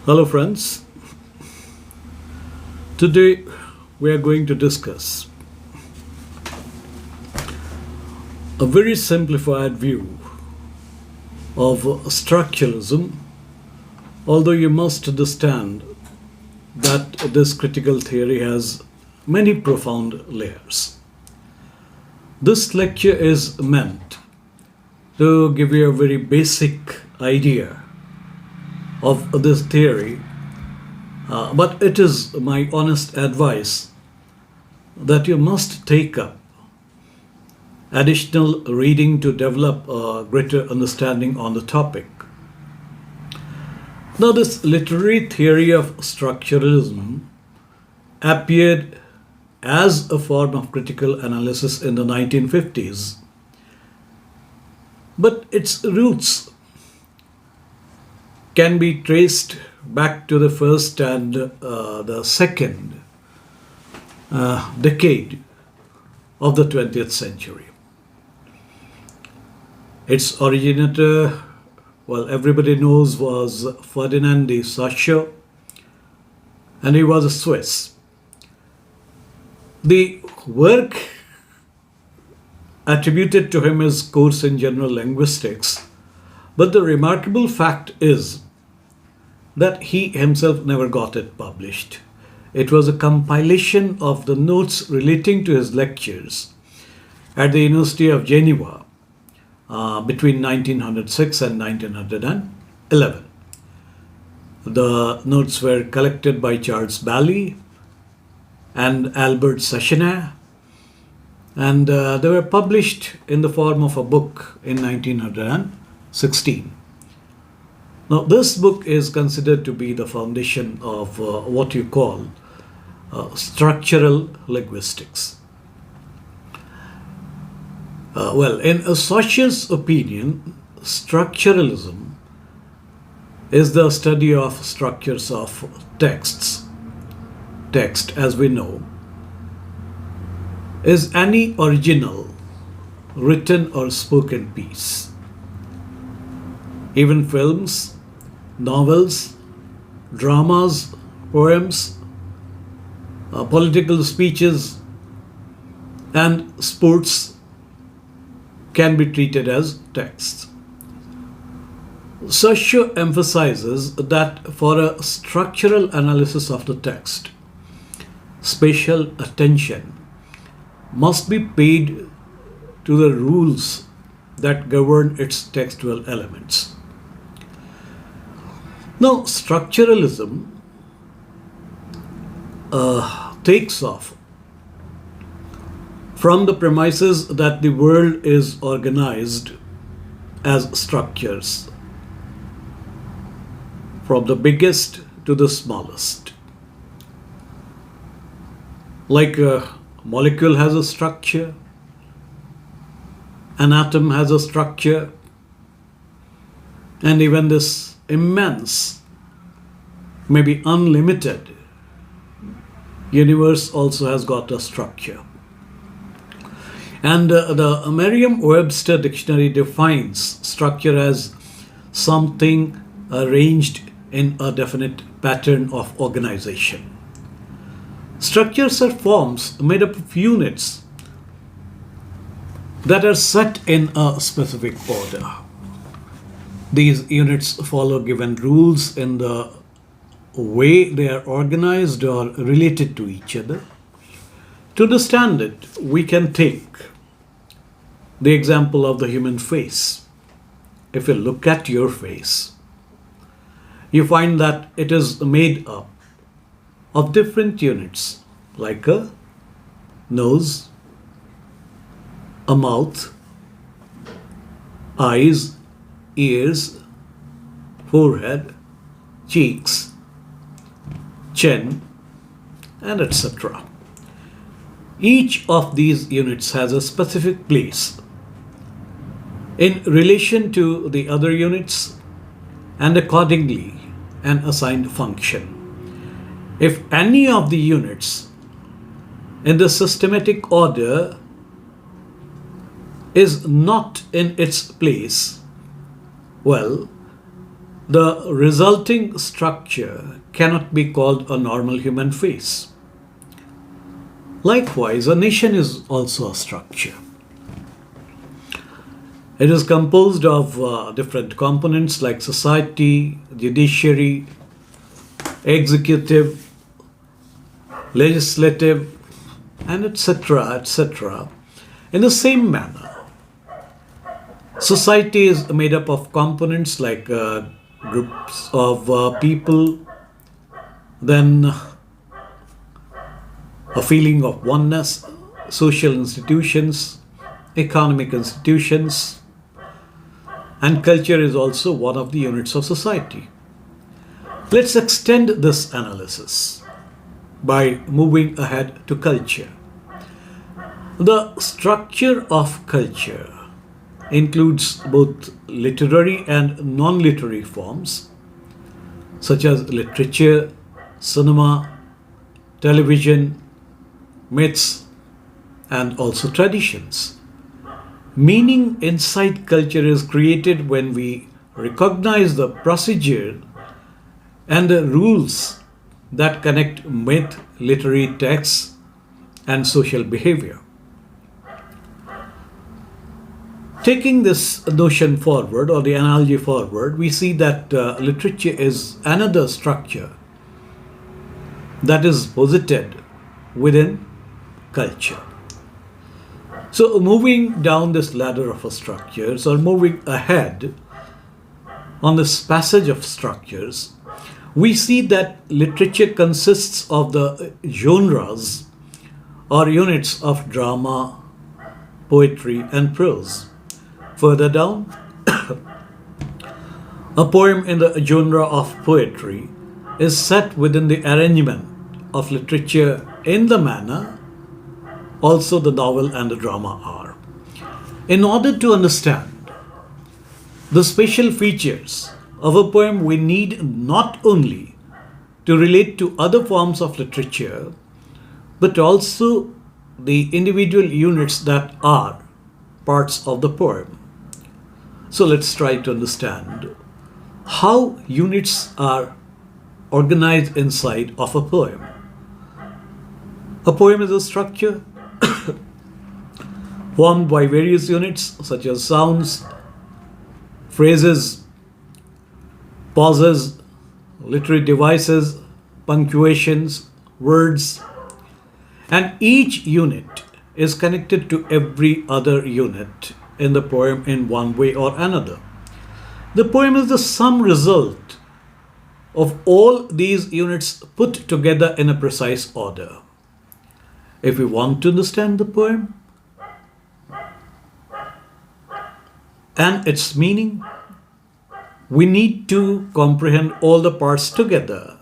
Hello, friends. Today we are going to discuss a very simplified view of structuralism, although you must understand that this critical theory has many profound layers. This lecture is meant to give you a very basic idea of this theory, but it is my honest advice that you must take up additional reading to develop a greater understanding on the topic. Now, this literary theory of structuralism appeared as a form of critical analysis in the 1950s, but its roots can be traced back to the first and the second decade of the 20th century. Its originator, well, everybody knows, was Ferdinand de Saussure, and he was a Swiss. The work attributed to him is Course in General Linguistics, but the remarkable fact is that he himself never got it published. It was a compilation of the notes relating to his lectures at the University of Geneva between 1906 and 1911. The notes were collected by Charles Bailly and Albert Sachsenet, and they were published in the form of a book in 1916. Now, this book is considered to be the foundation of what you call structural linguistics. In Saussure's opinion, structuralism is the study of structures of texts. Text, as we know, is any original written or spoken piece. Even films, novels, dramas, poems, political speeches, and sports can be treated as texts. Saussure emphasizes that for a structural analysis of the text, special attention must be paid to the rules that govern its textual elements. Now, structuralism takes off from the premises that the world is organized as structures, from the biggest to the smallest. Like a molecule has a structure, an atom has a structure, and even this immense, maybe unlimited universe also has got a structure. And the Merriam-Webster dictionary defines structure as something arranged in a definite pattern of organization. Structures are forms made up of units that are set in a specific order. These units follow given rules in the way they are organized or related to each other. To understand it, we can take the example of the human face. If you look at your face, you find that it is made up of different units, like a nose, a mouth, eyes, ears, forehead, cheeks, chin, and etc. Each of these units has a specific place in relation to the other units and accordingly an assigned function. If any of the units in the systematic order is not in its place, well, The resulting structure cannot be called a normal human face. Likewise, a nation is also a structure. It is composed of different components like society, judiciary, executive, legislative, and etc. etc. In the same manner, society is made up of components like groups of people, then a feeling of oneness, social institutions, economic institutions, and culture is also one of the units of society. Let's extend this analysis by moving ahead to culture. The structure of culture includes both literary and non-literary forms such as literature, cinema, television, myths, and also traditions. Meaning inside culture is created when we recognize the procedure and the rules that connect myth, literary texts, and social behavior. Taking this notion forward or the analogy forward, we see that literature is another structure that is posited within culture. So, moving down this ladder of structures or moving ahead on this passage of structures, we see that literature consists of the genres or units of drama, poetry, and prose. Further down, a poem in the genre of poetry is set within the arrangement of literature in the manner also the novel and the drama are. In order to understand the special features of a poem, we need not only to relate to other forms of literature, but also the individual units that are parts of the poem. So let's try to understand how units are organized inside of a poem. A poem is a structure formed by various units such as sounds, phrases, pauses, literary devices, punctuations, words, and each unit is connected to every other unit in the poem in one way or another. The poem is the sum result of all these units put together in a precise order. If we want to understand the poem and its meaning, we need to comprehend all the parts together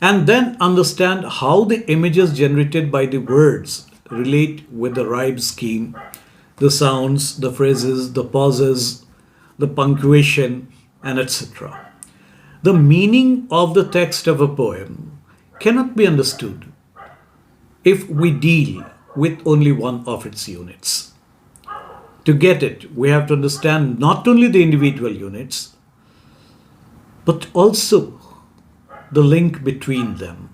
and then understand how the images generated by the words relate with the rhyme scheme, the sounds, the phrases, the pauses, the punctuation, and etc. The meaning of the text of a poem cannot be understood if we deal with only one of its units. To get it, we have to understand not only the individual units, but also the link between them.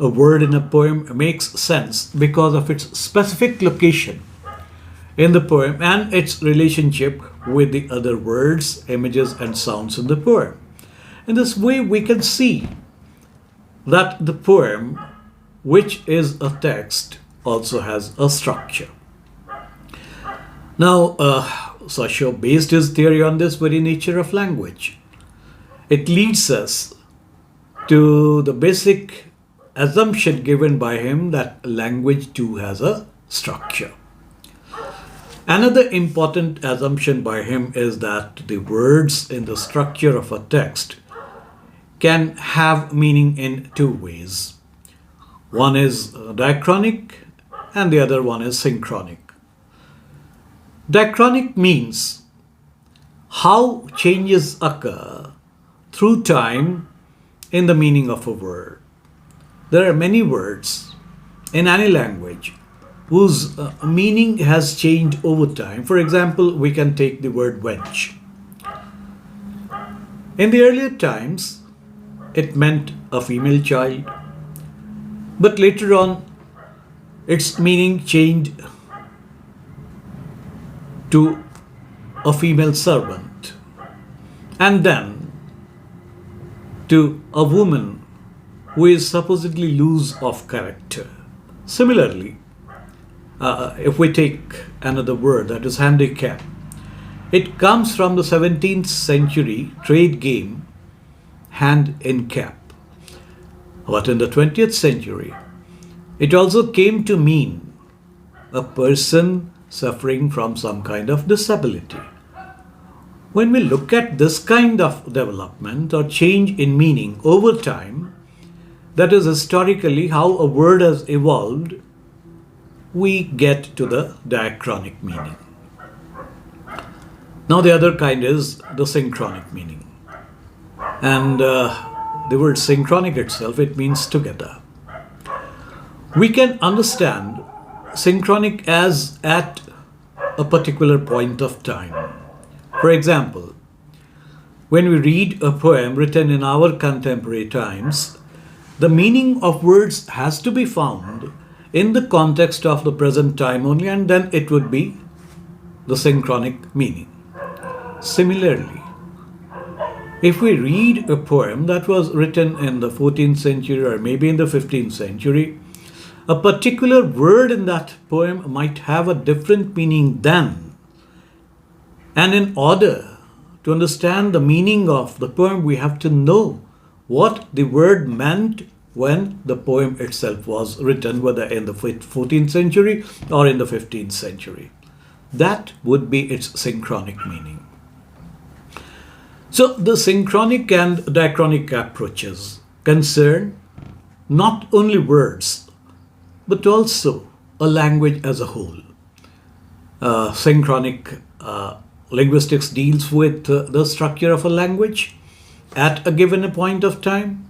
A word in a poem makes sense because of its specific location in the poem and its relationship with the other words, images, and sounds in the poem. In this way, we can see that the poem, which is a text, also has a structure. Now, Saussure based his theory on this very nature of language. It leads us to the basic assumption given by him that language too has a structure. Another important assumption by him is that the words in the structure of a text can have meaning in two ways. One is diachronic and the other one is synchronic. Diachronic means how changes occur through time in the meaning of a word. There are many words in any language whose meaning has changed over time. For example, we can take the word wench. In the earlier times, it meant a female child, but later on, its meaning changed to a female servant, and then to a woman who is supposedly loose of character. Similarly, if we take another word, that is handicap, it comes from the 17th century trade game hand in cap. But in the 20th century, it also came to mean a person suffering from some kind of disability. When we look at this kind of development or change in meaning over time, that is historically how a word has evolved, we get to the diachronic meaning. Now the other kind is the synchronic meaning. And the word synchronic itself, it means together. We can understand synchronic as at a particular point of time. For example, when we read a poem written in our contemporary times, the meaning of words has to be found in the context of the present time only, and then it would be the synchronic meaning. Similarly, if we read a poem that was written in the 14th century or maybe in the 15th century, a particular word in that poem might have a different meaning then. And in order to understand the meaning of the poem, we have to know what the word meant when the poem itself was written, whether in the 14th century or in the 15th century. That would be its synchronic meaning. So the synchronic and diachronic approaches concern not only words, but also a language as a whole. Synchronic linguistics deals with the structure of a language at a given point of time,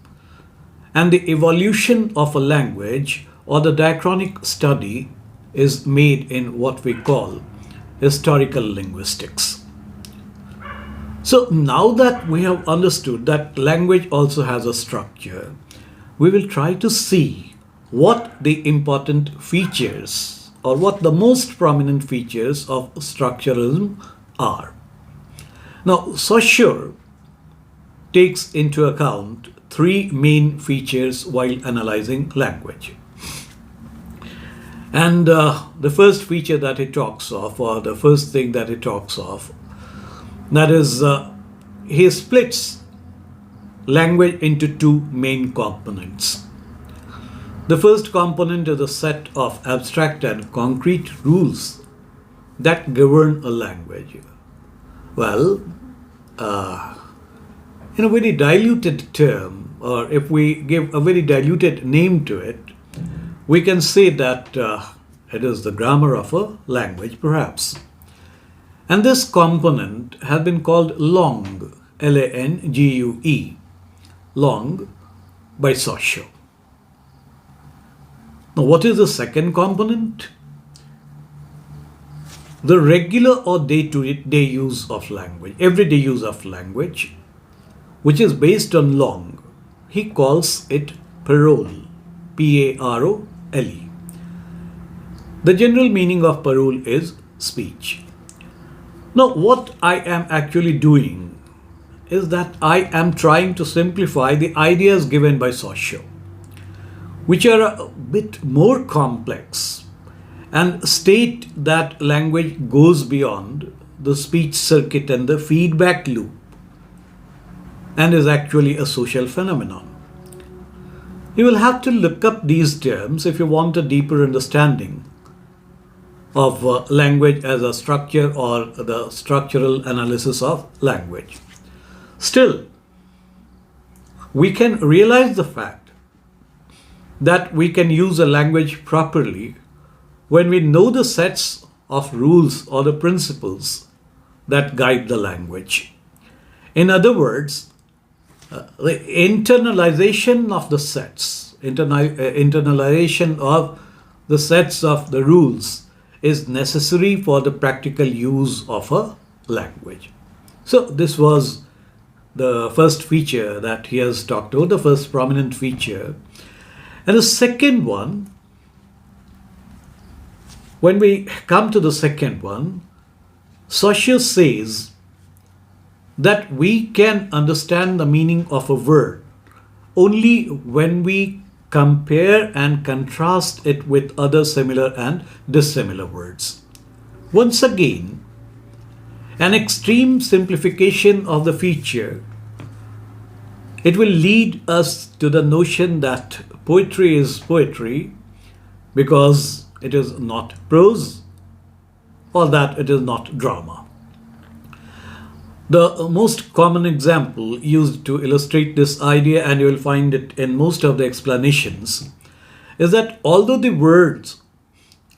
and the evolution of a language or the diachronic study is made in what we call historical linguistics. So now that we have understood that language also has a structure, we will try to see what the important features or what the most prominent features of structuralism are. Now, Saussure takes into account three main features while analyzing language. And the first feature that he talks of, or the first thing that he talks of, that is, he splits language into two main components. The first component is a set of abstract and concrete rules that govern a language. Well, in a very diluted term, or if we give a very diluted name to it, we can say that it is the grammar of a language, perhaps. And this component has been called langue, Langue, langue, by Saussure. Now, what is the second component? The regular or day-to-day use of language, everyday use of language, which is based on langue. He calls it parole, P-A-R-O-L-E. The general meaning of parole is speech. Now, what I am actually doing is that I am trying to simplify the ideas given by Saussure, which are a bit more complex, and state that language goes beyond the speech circuit and the feedback loop and is actually a social phenomenon. You will have to look up these terms if you want a deeper understanding of language as a structure or the structural analysis of language. Still, we can realize the fact that we can use a language properly when we know the sets of rules or the principles that guide the language. In other words, the internalization of the sets, internalization of the sets of the rules is necessary for the practical use of a language. So this was the first feature that he has talked about, the first prominent feature. And the second one, when we come to the second one, Saussure says that we can understand the meaning of a word only when we compare and contrast it with other similar and dissimilar words. Once again, an extreme simplification of the feature, it will lead us to the notion that poetry is poetry because it is not prose, or that it is not drama. The most common example used to illustrate this idea, and you will find it in most of the explanations, is that although the words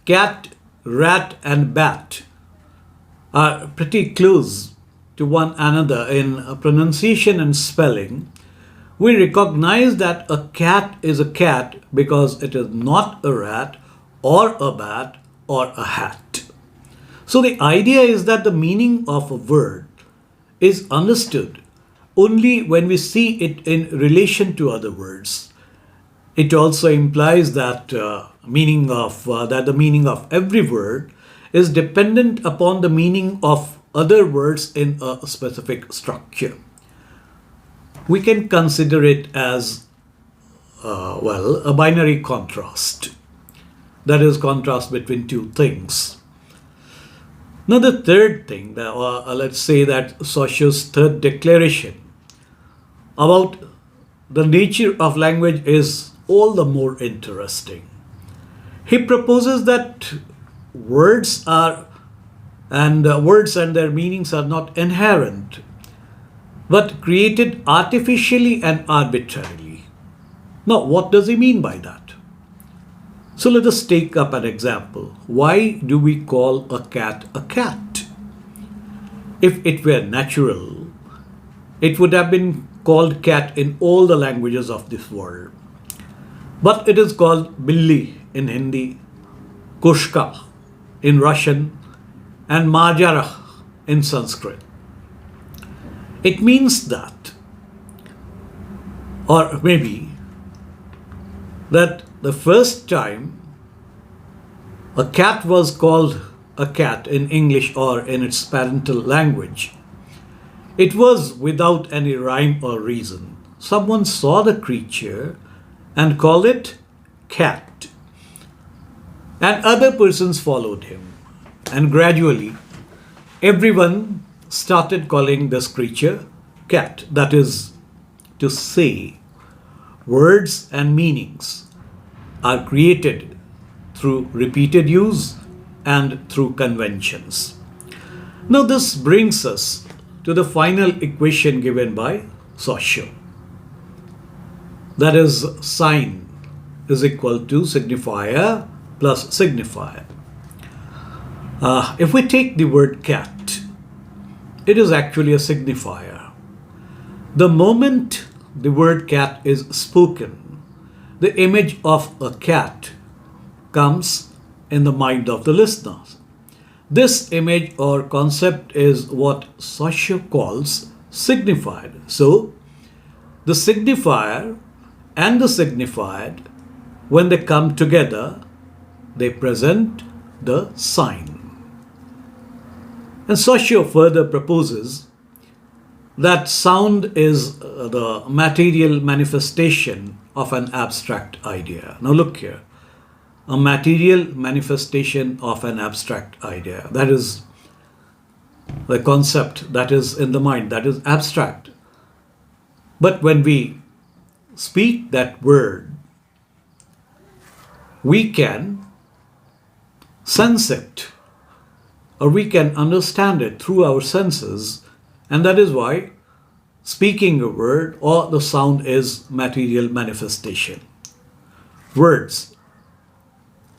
cat, rat, and bat are pretty close to one another in pronunciation and spelling, we recognize that a cat is a cat because it is not a rat or a bat or a hat. So the idea is that the meaning of a word is understood only when we see it in relation to other words. It also implies that the meaning of every word is dependent upon the meaning of other words in a specific structure. We can consider it as a binary contrast. That is, contrast between two things. Now the third thing, let's say that Saussure's third declaration about the nature of language is all the more interesting. He proposes that words and their meanings are not inherent, but created artificially and arbitrarily. Now, what does he mean by that? So let us take up an example. Why do we call a cat a cat? If it were natural, it would have been called cat in all the languages of this world. But it is called billi in Hindi, kushka in Russian, and majara in Sanskrit. It means that, or maybe that the first time a cat was called a cat in English or in its parental language, it was without any rhyme or reason. Someone saw the creature and called it cat, and other persons followed him, and gradually everyone started calling this creature cat. That is to say, words and meanings are created through repeated use and through conventions. Now this brings us to the final equation given by Saussure. That is, sign is equal to signifier plus signifier. If we take the word cat, it is actually a signifier. The moment the word cat is spoken, the image of a cat comes in the mind of the listeners. This image or concept is what Saussure calls signified. So, the signifier and the signified, when they come together, they present the sign. And Saussure further proposes that sound is the material manifestation of an abstract idea. Now look here, a material manifestation of an abstract idea. That is the concept that is in the mind, that is abstract. But when we speak that word, we can sense it, or we can understand it through our senses, and that is why speaking a word or the sound is material manifestation. Words,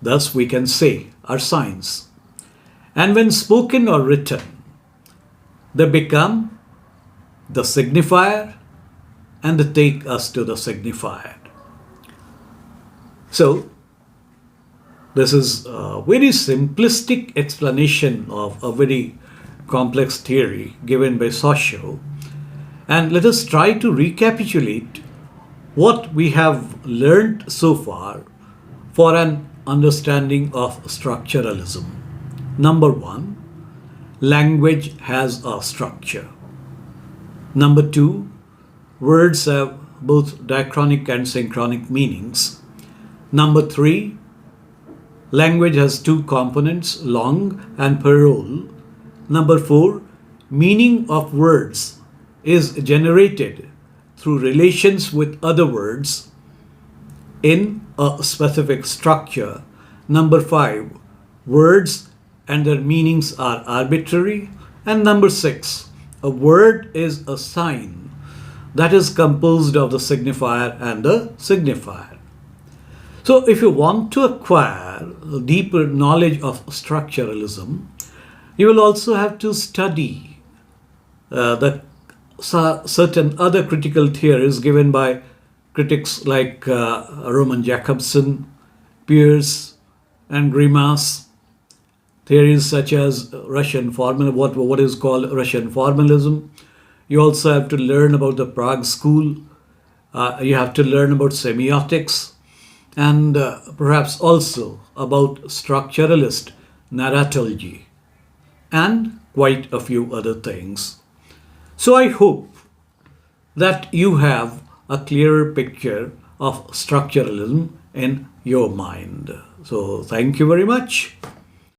thus we can say, are signs. And when spoken or written, they become the signifier and they take us to the signified. So, this is a very simplistic explanation of a very complex theory given by Saussure. And let us try to recapitulate what we have learned so far for an understanding of structuralism. Number one, language has a structure. Number two, words have both diachronic and synchronic meanings. Number three, language has two components, long and parole. Number four, meaning of words is generated through relations with other words in a specific structure. Number five, words and their meanings are arbitrary. And number six, a word is a sign that is composed of the signifier and the signifier. So if you want to acquire a deeper knowledge of structuralism, you will also have to study the certain other critical theories given by critics like Roman Jakobson, Peirce, and Grimas. Theories such as Russian formal, what is called Russian formalism. You also have to learn about the Prague School. You have to learn about semiotics, and perhaps also about structuralist narratology, and quite a few other things. So I hope that you have a clearer picture of structuralism in your mind. So thank you very much.